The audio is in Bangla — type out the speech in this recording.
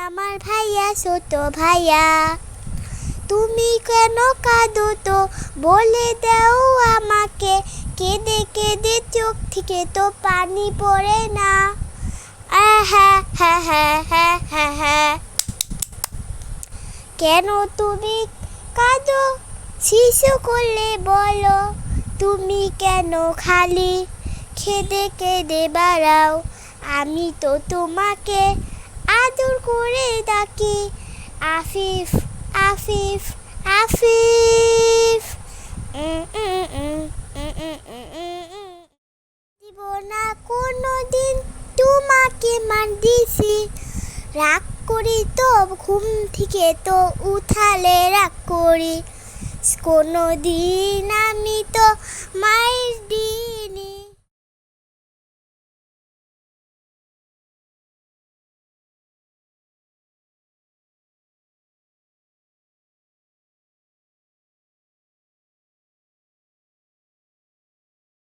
আমার ভাইয়া ছোট ভাইয়া, তুমি কেন কাঁদো তো বলে দাও আমাকে, কেঁদে কেঁদে চোখ থেকে তো পানি পড়ে না। হ্যাঁ হ্যাঁ হ্যাঁ হ্যাঁ হ্যাঁ হ্যাঁ। কেন তুমি কাঁদো শিশু করলে বলো, তুমি কেন খালি কেঁদে কেঁদে বাড়াও, আমি তো তোমাকে আদর করে ডাকি আফিফ আফিফ আফিফ। দিব না কোনো দিন তোমাকে মান দিছি, রাগ করি তো ঘুম থেকে তো উঠালে রাগ করি, কোনো দিন আমি তো মায়ের দিই